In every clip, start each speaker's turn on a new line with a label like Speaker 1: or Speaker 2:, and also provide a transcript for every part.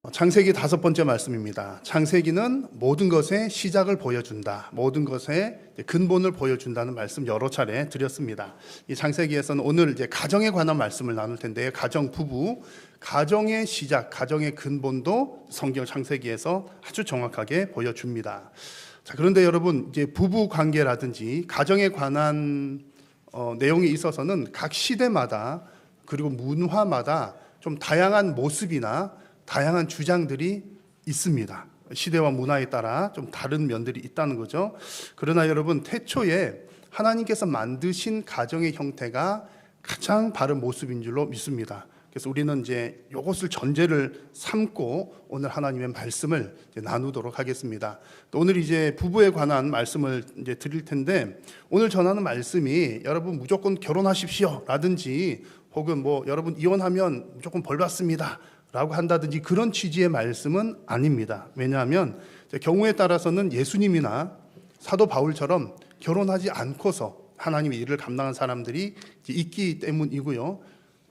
Speaker 1: 창세기 5번째 말씀입니다. 창세기는 모든 것의 시작을 보여준다. 모든 것의 근본을 보여준다는 말씀 여러 차례 드렸습니다. 이 창세기에서는 오늘 이제 가정에 관한 말씀을 나눌 텐데, 가정, 부부, 가정의 시작, 가정의 근본도 성경 창세기에서 아주 정확하게 보여줍니다. 자, 그런데 여러분, 이제 부부 관계라든지 가정에 관한 내용에 있어서는 각 시대마다 그리고 문화마다 좀 다양한 모습이나 다양한 주장들이 있습니다. 시대와 문화에 따라 좀 다른 면들이 있다는 거죠. 그러나 여러분, 태초에 하나님께서 만드신 가정의 형태가 가장 바른 모습인 줄로 믿습니다. 그래서 우리는 이제 이것을 전제를 삼고 오늘 하나님의 말씀을 이제 나누도록 하겠습니다. 또 오늘 이제 부부에 관한 말씀을 이제 드릴 텐데, 오늘 전하는 말씀이 여러분 무조건 결혼하십시오 라든지 혹은 뭐 여러분 이혼하면 무조건 벌 받습니다 라고 한다든지 그런 취지의 말씀은 아닙니다. 왜냐하면 경우에 따라서는 예수님이나 사도 바울처럼 결혼하지 않고서 하나님의 일을 감당한 사람들이 있기 때문이고요.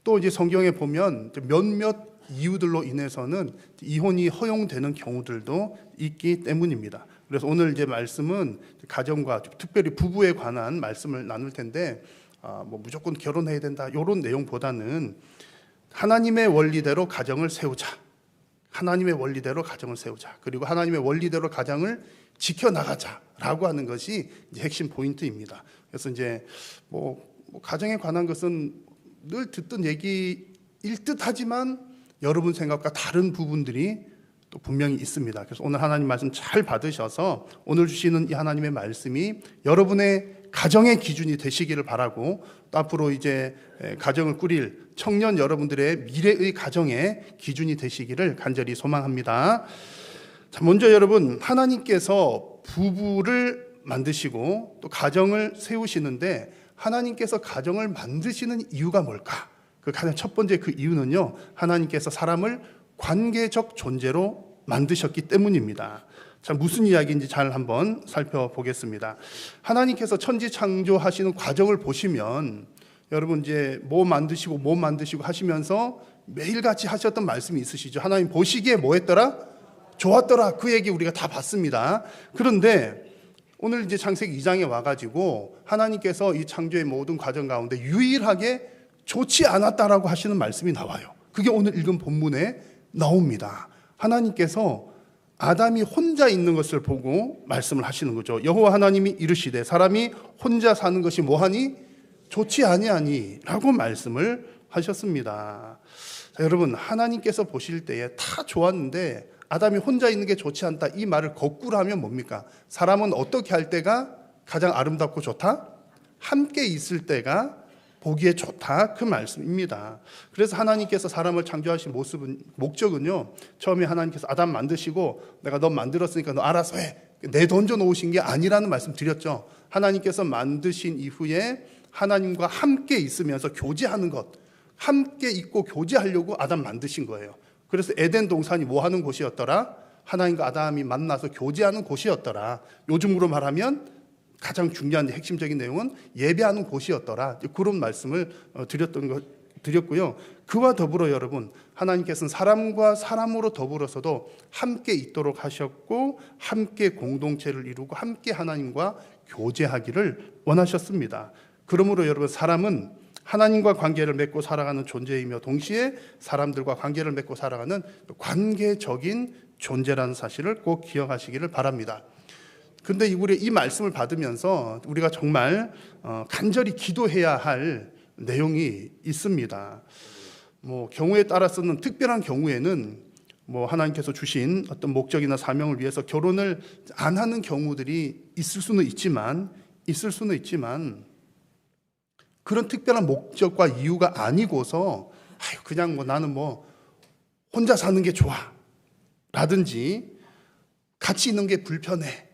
Speaker 1: 또 이제 성경에 보면 몇몇 이유들로 인해서는 이혼이 허용되는 경우들도 있기 때문입니다. 그래서 오늘 이제 말씀은 가정과 특별히 부부에 관한 말씀을 나눌 텐데, 뭐 무조건 결혼해야 된다 이런 내용보다는 하나님의 원리대로 가정을 세우자. 하나님의 원리대로 가정을 세우자. 그리고 하나님의 원리대로 가정을 지켜나가자라고 하는 것이 이제 핵심 포인트입니다. 그래서 이제 뭐 가정에 관한 것은 늘 듣던 얘기일 듯하지만 여러분 생각과 다른 부분들이 또 분명히 있습니다. 그래서 오늘 하나님 말씀 잘 받으셔서 오늘 주시는 이 하나님의 말씀이 여러분의 가정의 기준이 되시기를 바라고, 또 앞으로 이제 가정을 꾸릴 청년 여러분들의 미래의 가정의 기준이 되시기를 간절히 소망합니다. 자, 먼저 여러분, 하나님께서 부부를 만드시고 또 가정을 세우시는데 하나님께서 가정을 만드시는 이유가 뭘까? 그 가장 첫 번째 그 이유는요, 하나님께서 사람을 관계적 존재로 만드셨기 때문입니다. 자, 무슨 이야기인지 잘 한번 살펴보겠습니다. 하나님께서 천지 창조하시는 과정을 보시면 여러분 이제 뭐 만드시고 하시면서 매일같이 하셨던 말씀이 있으시죠. 하나님 보시기에 뭐 했더라? 좋았더라. 그 얘기 우리가 다 봤습니다. 그런데 오늘 이제 창세기 2장에 와가지고 하나님께서 이 창조의 모든 과정 가운데 유일하게 좋지 않았다라고 하시는 말씀이 나와요. 그게 오늘 읽은 본문에 나옵니다. 하나님께서 아담이 혼자 있는 것을 보고 말씀을 하시는 거죠. 여호와 하나님이 이르시되 사람이 혼자 사는 것이 뭐하니? 좋지 아니하니 라고 말씀을 하셨습니다. 자, 여러분, 하나님께서 보실 때에 다 좋았는데 아담이 혼자 있는 게 좋지 않다, 이 말을 거꾸로 하면 뭡니까? 사람은 어떻게 할 때가 가장 아름답고 좋다? 함께 있을 때가 보기에 좋다, 그 말씀입니다. 그래서 하나님께서 사람을 창조하신 목적은요, 처음에 하나님께서 아담 만드시고 내가 너 만들었으니까 너 알아서 해, 내던져 놓으신 게 아니라는 말씀 드렸죠. 하나님께서 만드신 이후에 하나님과 함께 있으면서 교제하는 것, 함께 있고 교제하려고 아담 만드신 거예요. 그래서 에덴 동산이 뭐 하는 곳이었더라? 하나님과 아담이 만나서 교제하는 곳이었더라. 요즘으로 말하면 가장 중요한 핵심적인 내용은 예배하는 곳이었더라. 그런 말씀을 드렸고요. 그와 더불어 여러분, 하나님께서는 사람과 사람으로 더불어서도 함께 있도록 하셨고 함께 공동체를 이루고 함께 하나님과 교제하기를 원하셨습니다. 그러므로 여러분, 사람은 하나님과 관계를 맺고 살아가는 존재이며 동시에 사람들과 관계를 맺고 살아가는 관계적인 존재라는 사실을 꼭 기억하시기를 바랍니다. 근데 우리 이 말씀을 받으면서 우리가 정말 간절히 기도해야 할 내용이 있습니다. 뭐 경우에 따라서는, 특별한 경우에는 뭐 하나님께서 주신 어떤 목적이나 사명을 위해서 결혼을 안 하는 경우들이 있을 수는 있지만 그런 특별한 목적과 이유가 아니고서 그냥 뭐 나는 뭐 혼자 사는 게 좋아 라든지 같이 있는 게 불편해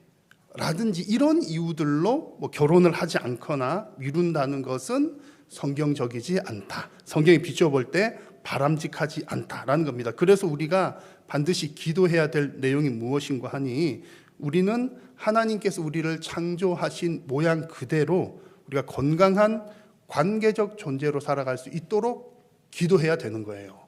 Speaker 1: 라든지 이런 이유들로 뭐 결혼을 하지 않거나 미룬다는 것은 성경적이지 않다, 성경에 비춰볼 때 바람직하지 않다라는 겁니다. 그래서 우리가 반드시 기도해야 될 내용이 무엇인가 하니, 우리는 하나님께서 우리를 창조하신 모양 그대로 우리가 건강한 관계적 존재로 살아갈 수 있도록 기도해야 되는 거예요.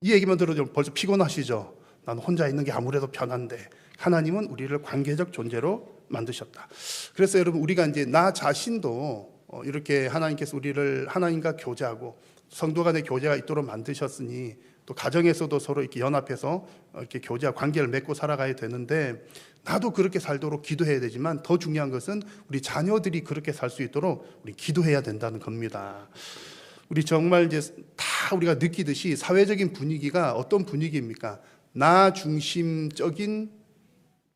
Speaker 1: 이 얘기만 들어도 벌써 피곤하시죠? 나는 혼자 있는 게 아무래도 편한데 하나님은 우리를 관계적 존재로 만드셨다. 그래서 여러분 우리가 이제 나 자신도 이렇게 하나님께서 우리를 하나님과 교제하고 성도 간의 교제가 있도록 만드셨으니 또 가정에서도 서로 이렇게 연합해서 이렇게 교제와 관계를 맺고 살아가야 되는데 나도 그렇게 살도록 기도해야 되지만 더 중요한 것은 우리 자녀들이 그렇게 살 수 있도록 우리 기도해야 된다는 겁니다. 우리 정말 이제 다 우리가 느끼듯이 사회적인 분위기가 어떤 분위기입니까? 나 중심적인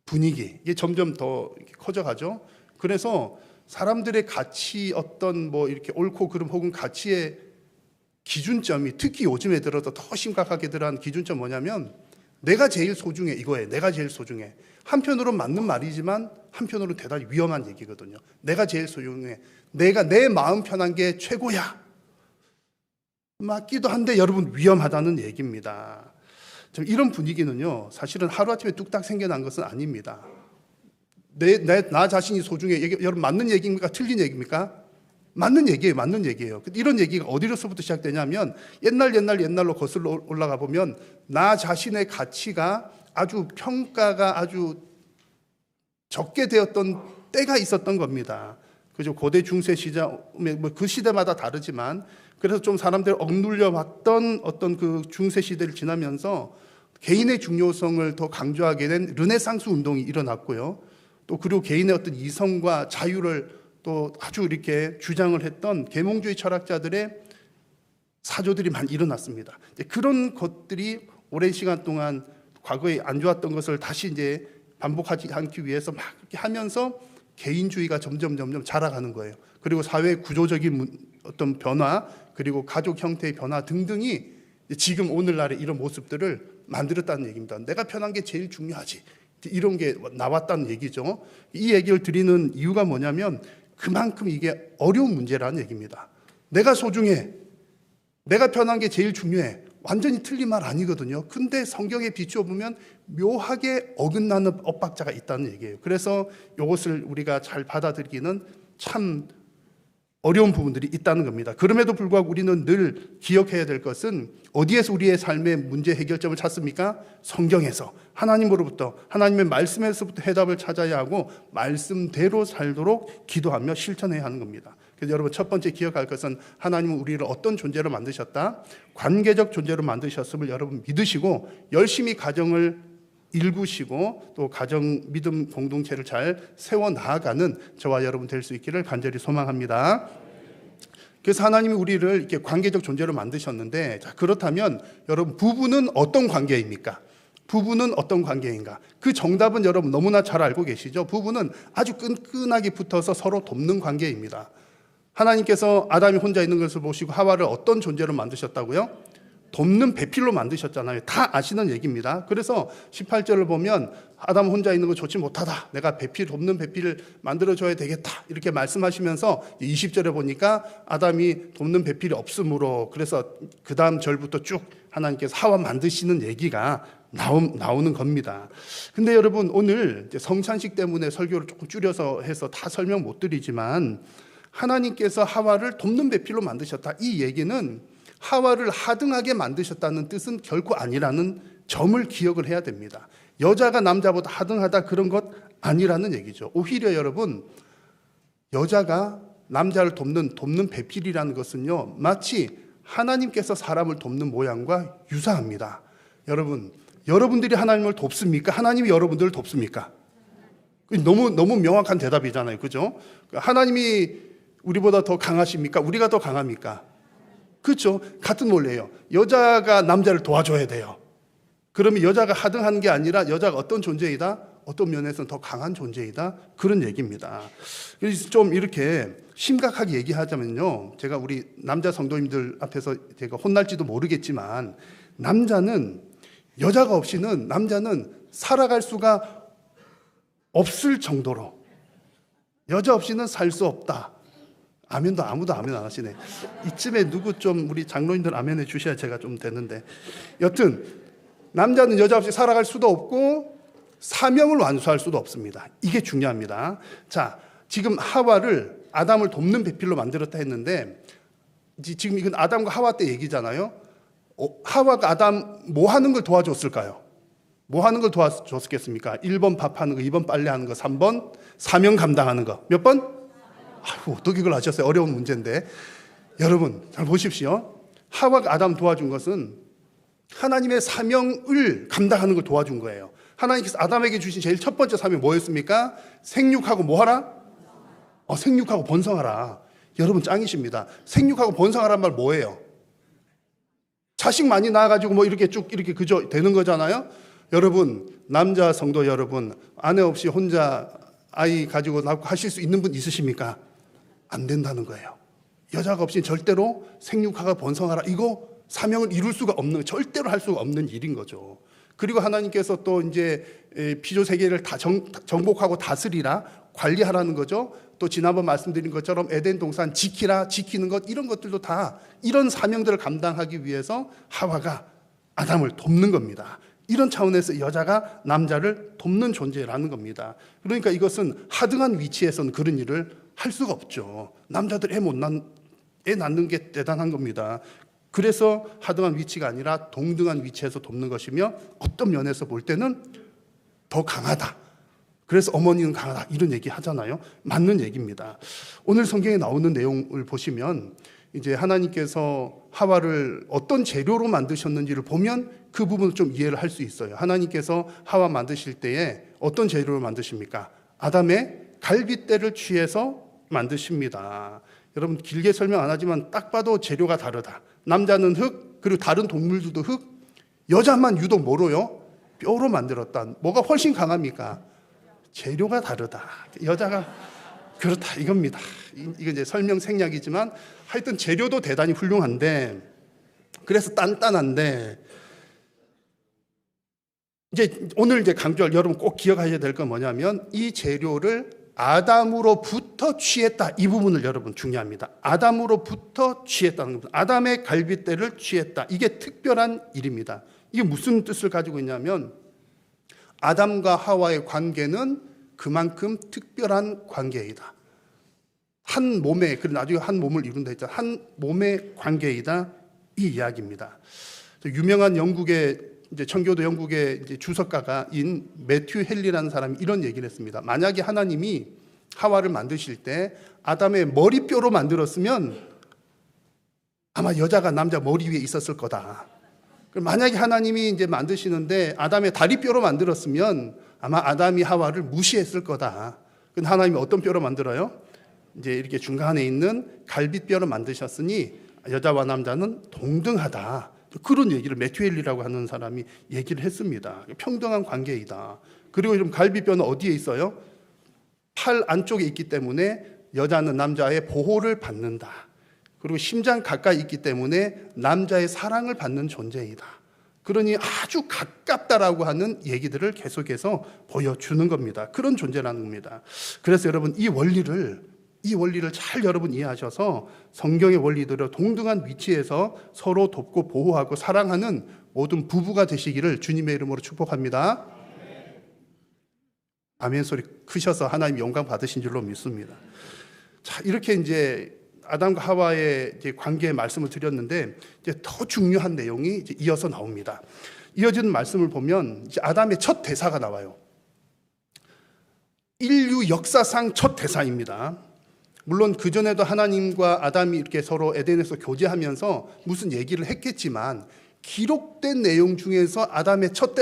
Speaker 1: 분위기, 이게 점점 더 커져가죠. 그래서 사람들의 가치 어떤 뭐 이렇게 옳고 그름 혹은 가치의 기준점이 특히 요즘에 들어서 더 심각하게 들어간 기준점 뭐냐면 내가 제일 소중해 이거예요. 내가 제일 소중해. 한편으로 맞는 말이지만 한편으로 대단히 위험한 얘기거든요. 내가 제일 소중해. 내가 내 마음 편한 게 최고야. 맞기도 한데 여러분 위험하다는 얘기입니다. 이런 분위기는요 사실은 하루아침에 뚝딱 생겨난 것은 아닙니다. 나 자신이 소중해. 여러분 맞는 얘기입니까? 틀린 얘기입니까? 맞는 얘기예요. 맞는 얘기예요. 이런 얘기가 어디로서부터 시작되냐면 옛날로 거슬러 올라가 보면 나 자신의 가치가 아주 평가가 아주 적게 되었던 때가 있었던 겁니다. 그죠? 고대 중세 시장 그 시대마다 다르지만 그래서 좀 사람들 억눌려 왔던 어떤 그 중세 시대를 지나면서 개인의 중요성을 더 강조하게 된 르네상스 운동이 일어났고요. 또 그리고 개인의 어떤 이성과 자유를 또 아주 이렇게 주장을 했던 계몽주의 철학자들의 사조들이 많이 일어났습니다. 그런 것들이 오랜 시간 동안 과거에 안 좋았던 것을 다시 이제 반복하지 않기 위해서 막 이렇게 하면서 개인주의가 점점 자라가는 거예요. 그리고 사회 구조적인 어떤 변화, 그리고 가족 형태의 변화 등등이 지금 오늘날의 이런 모습들을 만들었다는 얘기입니다. 내가 편한 게 제일 중요하지. 이런 게 나왔다는 얘기죠. 이 얘기를 드리는 이유가 뭐냐면 그만큼 이게 어려운 문제라는 얘기입니다. 내가 소중해. 내가 편한 게 제일 중요해. 완전히 틀린 말 아니거든요. 근데 성경에 비추어 보면 묘하게 어긋나는 엇박자가 있다는 얘기예요. 그래서 이것을 우리가 잘 받아들이기는 참 어려운 부분들이 있다는 겁니다. 그럼에도 불구하고 우리는 늘 기억해야 될 것은 어디에서 우리의 삶의 문제 해결점을 찾습니까? 성경에서, 하나님으로부터, 하나님의 말씀에서부터 해답을 찾아야 하고 말씀대로 살도록 기도하며 실천해야 하는 겁니다. 그래서 여러분 첫 번째 기억할 것은 하나님은 우리를 어떤 존재로 만드셨다? 관계적 존재로 만드셨음을 여러분 믿으시고 열심히 가정을 일구시고 또 가정 믿음 공동체를 잘 세워나가는 저와 여러분 될 수 있기를 간절히 소망합니다. 그래서 하나님이 우리를 이렇게 관계적 존재로 만드셨는데, 자, 그렇다면 여러분 부부는 어떤 관계입니까? 부부는 어떤 관계인가? 그 정답은 여러분 너무나 잘 알고 계시죠? 부부는 아주 끈끈하게 붙어서 서로 돕는 관계입니다. 하나님께서 아담이 혼자 있는 것을 보시고 하와를 어떤 존재로 만드셨다고요? 돕는 배필로 만드셨잖아요. 다 아시는 얘기입니다. 그래서 18절을 보면 아담 혼자 있는 거 좋지 못하다. 내가 돕는 배필을 만들어줘야 되겠다. 이렇게 말씀하시면서 20절에 보니까 아담이 돕는 배필이 없으므로, 그래서 그 다음 절부터 쭉 하나님께서 하와 만드시는 얘기가 나오는 겁니다. 근데 여러분 오늘 성찬식 때문에 설교를 조금 줄여서 해서 다 설명 못 드리지만 하나님께서 하와를 돕는 배필로 만드셨다. 이 얘기는 하와를 하등하게 만드셨다는 뜻은 결코 아니라는 점을 기억을 해야 됩니다. 여자가 남자보다 하등하다 그런 것 아니라는 얘기죠. 오히려 여러분 여자가 남자를 돕는 배필이라는 것은요 마치 하나님께서 사람을 돕는 모양과 유사합니다. 여러분들이 하나님을 돕습니까? 하나님이 여러분들을 돕습니까? 너무 명확한 대답이잖아요. 그죠? 하나님이 우리보다 더 강하십니까? 우리가 더 강합니까? 그렇죠. 같은 원리예요. 여자가 남자를 도와줘야 돼요. 그러면 여자가 하등하는 게 아니라 여자가 어떤 존재이다? 어떤 면에서는 더 강한 존재이다? 그런 얘기입니다. 그래서 좀 이렇게 심각하게 얘기하자면요, 제가 우리 남자 성도님들 앞에서 제가 혼날지도 모르겠지만 여자가 없이는 남자는 살아갈 수가 없을 정도로, 여자 없이는 살 수 없다. 아무도 아멘 안 하시네. 이쯤에 누구 좀 우리 장로님들 아멘해 주셔야 제가 좀 되는데, 여튼 남자는 여자 없이 살아갈 수도 없고 사명을 완수할 수도 없습니다. 이게 중요합니다. 자, 지금 하와를 아담을 돕는 배필로 만들었다 했는데 지금 이건 아담과 하와 때 얘기잖아요. 하와가 아담 뭐 하는 걸 도와줬을까요? 뭐 하는 걸 도와줬겠습니까? 1번 밥하는 거, 2번 빨래하는 거, 3번 사명 감당하는 거. 몇 번? 아이고, 어떻게 그걸 아셨어요? 어려운 문제인데. 여러분 잘 보십시오. 하와가 아담 도와준 것은 하나님의 사명을 감당하는 걸 도와준 거예요. 하나님께서 아담에게 주신 제일 첫 번째 사명이 뭐였습니까? 생육하고 뭐 하라? 생육하고 번성하라. 여러분 짱이십니다. 생육하고 번성하란 말 뭐예요? 자식 많이 낳아가지고 뭐 이렇게 쭉 이렇게 그저 되는 거잖아요. 여러분, 남자 성도 여러분, 아내 없이 혼자 아이 가지고 낳고 하실 수 있는 분 있으십니까? 안 된다는 거예요. 여자가 없이 절대로 생육하고 번성하라, 이거 사명을 이룰 수가 없는, 절대로 할 수가 없는 일인 거죠. 그리고 하나님께서 또 이제 피조 세계를 다 정복하고 다스리라, 관리하라는 거죠. 또 지난번 말씀드린 것처럼 에덴 동산 지키라, 지키는 것, 이런 것들도 다 이런 사명들을 감당하기 위해서 하와가 아담을 돕는 겁니다. 이런 차원에서 여자가 남자를 돕는 존재라는 겁니다. 그러니까 이것은 하등한 위치에서는 그런 일을 할 수가 없죠. 남자들 애 낳는 게 대단한 겁니다. 그래서 하등한 위치가 아니라 동등한 위치에서 돕는 것이며, 어떤 면에서 볼 때는 더 강하다. 그래서 어머니는 강하다, 이런 얘기 하잖아요. 맞는 얘기입니다. 오늘 성경에 나오는 내용을 보시면 이제 하나님께서 하와를 어떤 재료로 만드셨는지를 보면 그 부분을 좀 이해를 할 수 있어요. 하나님께서 하와 만드실 때에 어떤 재료를 만드십니까? 아담의 갈빗대를 취해서 만드십니다. 여러분 길게 설명 안 하지만 딱 봐도 재료가 다르다. 남자는 흙, 그리고 다른 동물들도 흙, 여자만 유독 뭐로요? 뼈로 만들었다. 뭐가 훨씬 강합니까? 재료가 다르다. 여자가 그렇다, 이겁니다. 이건 이제 설명 생략이지만 하여튼 재료도 대단히 훌륭한데, 그래서 단단한데, 이제 오늘 이제 강조할, 여러분 꼭 기억하셔야 될 건 뭐냐면 이 재료를 아담으로부터 취했다, 이 부분을 여러분 중요합니다. 아담으로부터 취했다는 겁니다. 아담의 갈빗대를 취했다, 이게 특별한 일입니다. 이게 무슨 뜻을 가지고 있냐면 아담과 하와의 관계는 그만큼 특별한 관계이다. 한 몸에, 그래 나중에 한 몸을 이룬다 했잖아요. 한 몸의 관계이다, 이 이야기입니다. 유명한 영국의 이제 청교도 영국의 이제 주석가가인 매튜 헨리라는 사람이 이런 얘기를 했습니다. 만약에 하나님이 하와를 만드실 때 아담의 머리뼈로 만들었으면 아마 여자가 남자 머리 위에 있었을 거다. 만약에 하나님이 이제 만드시는데 아담의 다리뼈로 만들었으면 아마 아담이 하와를 무시했을 거다. 근데 하나님이 어떤 뼈로 만들어요? 이제 이렇게 중간에 있는 갈빗뼈로 만드셨으니 여자와 남자는 동등하다. 그런 얘기를 매튜 헨리라고 하는 사람이 얘기를 했습니다. 평등한 관계이다. 그리고 좀 갈빗뼈는 어디에 있어요? 팔 안쪽에 있기 때문에 여자는 남자의 보호를 받는다. 그리고 심장 가까이 있기 때문에 남자의 사랑을 받는 존재이다. 그러니 아주 가깝다라고 하는 얘기들을 계속해서 보여주는 겁니다. 그런 존재라는 겁니다. 그래서 여러분 이 원리를 잘 여러분 이해하셔서 성경의 원리대로 동등한 위치에서 서로 돕고 보호하고 사랑하는 모든 부부가 되시기를 주님의 이름으로 축복합니다. 아멘 소리 크셔서 하나님 영광 받으신 줄로 믿습니다. 자, 이렇게 이제 아담과 하와의 이제 관계의 말씀을 드렸는데, 이제 더 중요한 내용이 이제 이어서 나옵니다. 이어지는 말씀을 보면 이제 아담의 첫 대사가 나와요. 인류 역사상 첫 대사입니다. 물론 그전에도 하나님과 아담이 이렇게 서로 에덴에서 교제하면서 무슨 얘기를 했겠지만, 기록된 내용 중에서 아담의 첫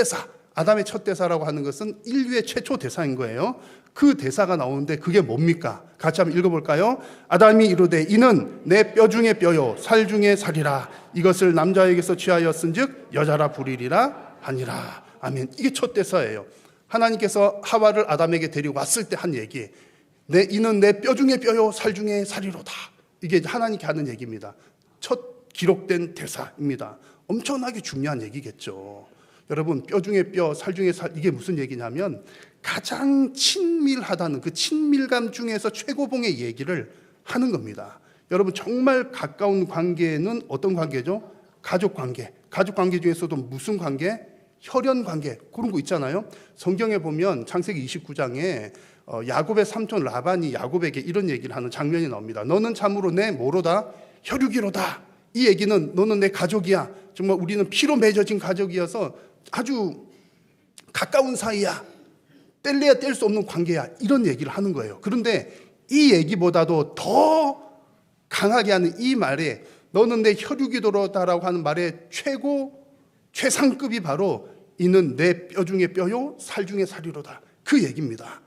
Speaker 1: 대사라고 하는 것은 인류의 최초 대사인 거예요. 그 대사가 나오는데 그게 뭡니까? 같이 한번 읽어볼까요? 아담이 이르되 이는 내 뼈 중에 뼈요 살 중에 살이라. 이것을 남자에게서 취하였은즉 여자라 부리리라 하니라. 아멘. 이게 첫 대사예요. 하나님께서 하와를 아담에게 데리고 왔을 때 한 얘기. 이는 내 뼈 중에 뼈요 살 중에 살이로다. 이게 하나님께 하는 얘기입니다. 첫 기록된 대사입니다. 엄청나게 중요한 얘기겠죠. 여러분 뼈 중에 뼈, 살 중에 살, 이게 무슨 얘기냐면 가장 친밀하다는 그 친밀감 중에서 최고봉의 얘기를 하는 겁니다. 여러분 정말 가까운 관계는 어떤 관계죠? 가족 관계. 가족 관계 중에서도 무슨 관계? 혈연 관계. 그런 거 있잖아요. 성경에 보면 창세기 29장에 야곱의 삼촌 라반이 야곱에게 이런 얘기를 하는 장면이 나옵니다. 너는 참으로 내 뭐로다? 혈육이로다. 이 얘기는 너는 내 가족이야. 정말 우리는 피로 맺어진 가족이어서 아주 가까운 사이야. 뗄래야 뗄 수 없는 관계야. 이런 얘기를 하는 거예요. 그런데 이 얘기보다도 더 강하게 하는 이 말에 너는 내 혈육이로다라고 하는 말의 최상급이 바로 이는 내 뼈 중에 뼈요 살 중에 살이로다. 그 얘기입니다.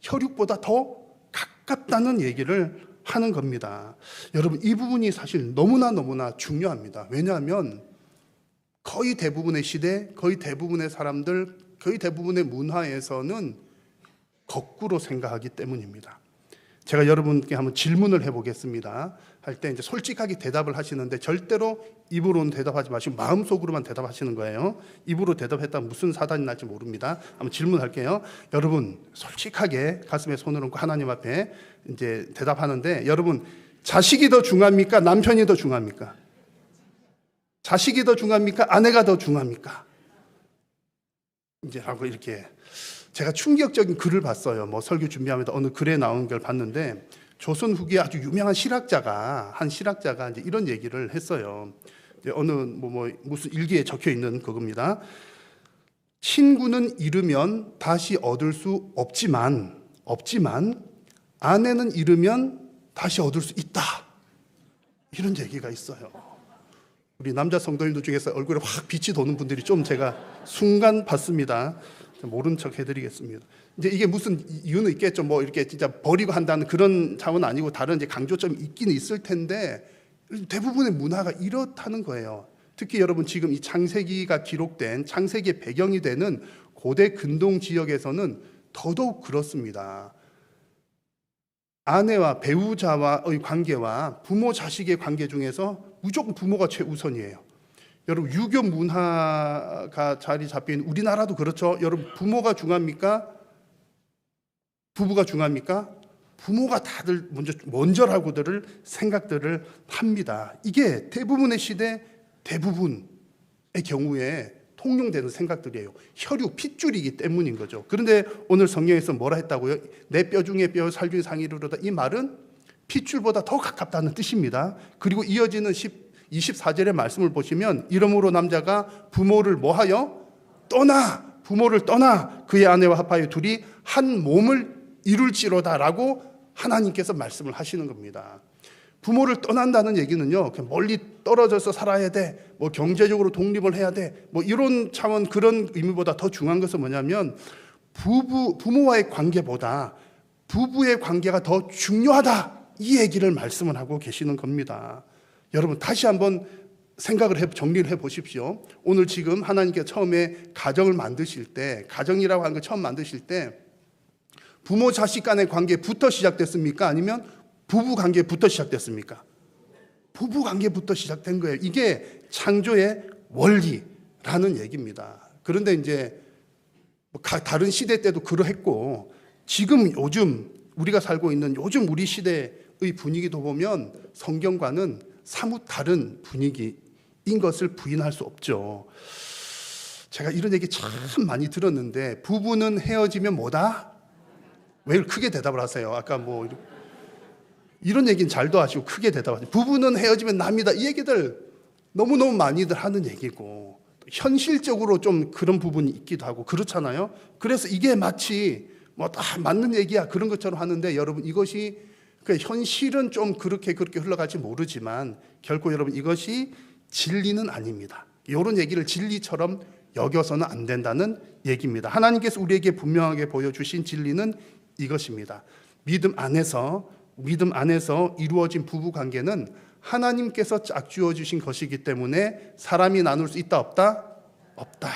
Speaker 1: 혈육보다 더 가깝다는 얘기를 하는 겁니다. 여러분, 이 부분이 사실 너무나 중요합니다. 왜냐하면 거의 대부분의 시대, 거의 대부분의 사람들, 거의 대부분의 문화에서는 거꾸로 생각하기 때문입니다. 제가 여러분께 한번 질문을 해보겠습니다. 할 때 이제 솔직하게 대답을 하시는데 절대로 입으로는 대답하지 마시고 마음속으로만 대답하시는 거예요. 입으로 대답했다면 무슨 사단이 날지 모릅니다. 한번 질문할게요. 여러분, 솔직하게 가슴에 손을 얹고 하나님 앞에 이제 대답하는데, 여러분, 자식이 더 중요합니까? 남편이 더 중요합니까? 자식이 더 중요합니까? 아내가 더 중요합니까? 이제 하고 이렇게 제가 충격적인 글을 봤어요. 뭐 설교 준비하면서 어느 글에 나온 걸 봤는데, 조선 후기에 아주 유명한 실학자가 이제 이런 얘기를 했어요. 이제 어느 무슨 일기에 적혀 있는 그겁니다. 친구는 잃으면 다시 얻을 수 없지만 아내는 잃으면 다시 얻을 수 있다. 이런 얘기가 있어요. 우리 남자 성도님들 중에서 얼굴에 확 빛이 도는 분들이 좀 제가 순간 봤습니다. 모른 척 해드리겠습니다. 이제 이게 무슨 이유는 있겠죠. 뭐 이렇게 진짜 버리고 한다는 그런 차원은 아니고 다른 이제 강조점이 있긴 있을 텐데, 대부분의 문화가 이렇다는 거예요. 특히 여러분, 지금 이 창세기가 기록된 창세기의 배경이 되는 고대 근동 지역에서는 더더욱 그렇습니다. 아내와 배우자와의 관계와 부모 자식의 관계 중에서 무조건 부모가 최우선이에요. 여러분, 유교 문화가 자리 잡혀 있는 우리나라도 그렇죠. 여러분, 부모가 중요합니까? 부부가 중요합니까? 부모가 다들 먼저라고들 생각들을 합니다. 이게 대부분의 시대, 대부분의 경우에 통용되는 생각들이에요. 혈육, 핏줄이기 때문인 거죠. 그런데 오늘 성경에서 뭐라 했다고요? 내 뼈 중에 뼈, 살 중에 상이로다. 이 말은 핏줄보다 더 가깝다는 뜻입니다. 그리고 이어지는 24절의 말씀을 보시면, 이러므로 남자가 부모를 뭐하여? 부모를 떠나 그의 아내와 합하여 둘이 한 몸을 이룰지로다라고 하나님께서 말씀을 하시는 겁니다. 부모를 떠난다는 얘기는요, 멀리 떨어져서 살아야 돼, 뭐 경제적으로 독립을 해야 돼, 뭐 이런 차원, 그런 의미보다 더 중요한 것은 뭐냐면, 부모와의 관계보다 부부의 관계가 더 중요하다, 이 얘기를 말씀을 하고 계시는 겁니다. 여러분, 다시 한번 정리를 해 보십시오. 오늘 지금 하나님께 처음에 가정을 만드실 때, 가정이라고 하는 걸 처음 만드실 때 부모 자식 간의 관계부터 시작됐습니까? 아니면 부부 관계부터 시작됐습니까? 부부 관계부터 시작된 거예요. 이게 창조의 원리라는 얘기입니다. 그런데 이제 다른 시대 때도 그러했고, 지금 요즘 우리가 살고 있는 요즘 우리 시대의 분위기도 보면 성경과는 사뭇 다른 분위기인 것을 부인할 수 없죠. 제가 이런 얘기 참 많이 들었는데, 부부는 헤어지면 뭐다? 왜 크게 대답을 하세요? 아까 뭐 이런 얘기는 잘도 하시고 크게 대답하세요. 부부는 헤어지면 납니다. 이 얘기들 너무너무 많이들 하는 얘기고, 현실적으로 좀 그런 부분이 있기도 하고 그렇잖아요. 그래서 이게 마치 뭐 다 맞는 얘기야 그런 것처럼 하는데, 여러분, 이것이 현실은 좀 그렇게 흘러갈지 모르지만 결코 여러분, 이것이 진리는 아닙니다. 이런 얘기를 진리처럼 여겨서는 안 된다는 얘기입니다. 하나님께서 우리에게 분명하게 보여주신 진리는 이것입니다. 믿음 안에서 이루어진 부부관계는 하나님께서 짝지어 주신 것이기 때문에 사람이 나눌 수 있다 없다? 없다.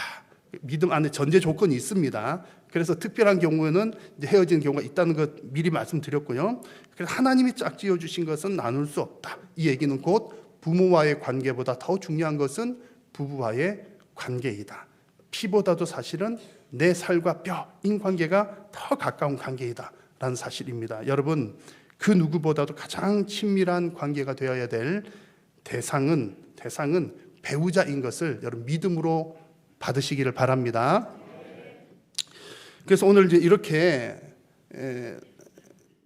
Speaker 1: 믿음 안에 전제 조건이 있습니다. 그래서 특별한 경우에는 이제 헤어지는 경우가 있다는 것 미리 말씀드렸고요. 그래서 하나님이 짝지어 주신 것은 나눌 수 없다. 이 얘기는 곧 부모와의 관계보다 더 중요한 것은 부부와의 관계이다. 피보다도 사실은 내 살과 뼈인 관계가 더 가까운 관계이다 라는 사실입니다. 여러분, 그 누구보다도 가장 친밀한 관계가 되어야 될 대상은 배우자인 것을 여러분 믿음으로 받으시기를 바랍니다. 그래서 오늘 이제 이렇게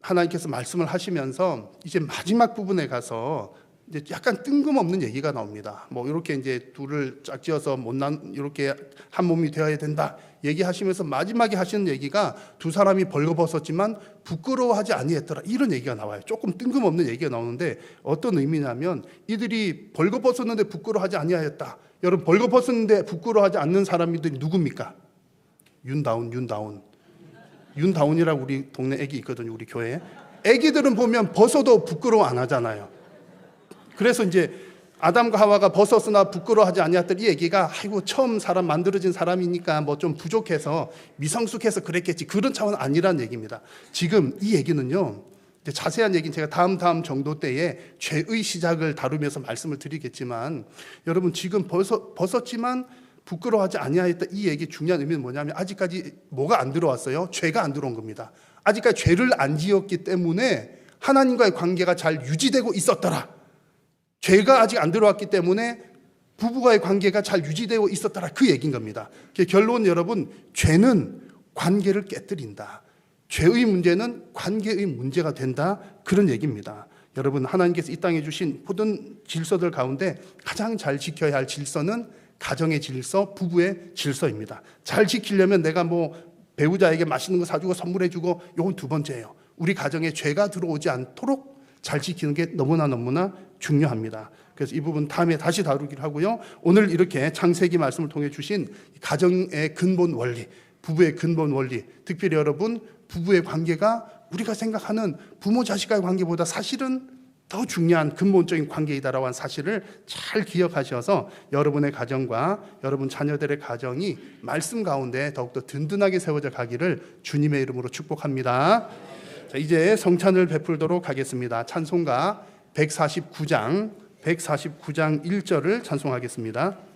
Speaker 1: 하나님께서 말씀을 하시면서 이제 마지막 부분에 가서 이제 약간 뜬금없는 얘기가 나옵니다. 뭐 이렇게 이제 둘을 짝지어서 못난 이렇게 한 몸이 되어야 된다 얘기하시면서 마지막에 하시는 얘기가 두 사람이 벌거벗었지만 부끄러워하지 아니했더라 이런 얘기가 나와요. 조금 뜬금없는 얘기가 나오는데 어떤 의미냐면 이들이 벌거벗었는데 부끄러워하지 아니하였다. 여러분 벌거벗었는데 부끄러워하지 않는 사람들이 누굽니까? 윤다운이라고 우리 동네 애기 있거든요. 우리 교회에. 애기들은 보면 벗어도 부끄러워 안 하잖아요. 그래서 이제 아담과 하와가 벗었으나 부끄러워하지 아니했던 이 얘기가 아이고 처음 사람 만들어진 사람이니까 뭐 좀 부족해서 미성숙해서 그랬겠지 그런 차원은 아니란 얘기입니다. 지금 이 얘기는요 이제 자세한 얘기는 제가 다음 정도 때에 죄의 시작을 다루면서 말씀을 드리겠지만 여러분 지금 벗었지만 부끄러워하지 아니하였다 이 얘기 중요한 의미는 뭐냐면 아직까지 뭐가 안 들어왔어요? 죄가 안 들어온 겁니다. 아직까지 죄를 안 지었기 때문에 하나님과의 관계가 잘 유지되고 있었더라. 죄가 아직 안 들어왔기 때문에 부부와의 관계가 잘 유지되고 있었더라 그 얘기인 겁니다. 결론 여러분 죄는 관계를 깨뜨린다. 죄의 문제는 관계의 문제가 된다 그런 얘기입니다. 여러분 하나님께서 이 땅에 주신 모든 질서들 가운데 가장 잘 지켜야 할 질서는 가정의 질서, 부부의 질서입니다. 잘 지키려면 내가 뭐 배우자에게 맛있는 거 사주고 선물해주고 이건 두 번째예요. 우리 가정에 죄가 들어오지 않도록 잘 지키는 게 너무나 중요합니다. 그래서 이 부분 다음에 다시 다루기로 하고요. 오늘 이렇게 창세기 말씀을 통해 주신 가정의 근본 원리, 부부의 근본 원리, 특별히 여러분 부부의 관계가 우리가 생각하는 부모 자식과의 관계보다 사실은 더 중요한 근본적인 관계이다라고 하는 사실을 잘 기억하셔서 여러분의 가정과 여러분 자녀들의 가정이 말씀 가운데 더욱더 든든하게 세워져 가기를 주님의 이름으로 축복합니다. 자, 이제 성찬을 베풀도록 하겠습니다. 찬송가 149장 1절을 찬송하겠습니다.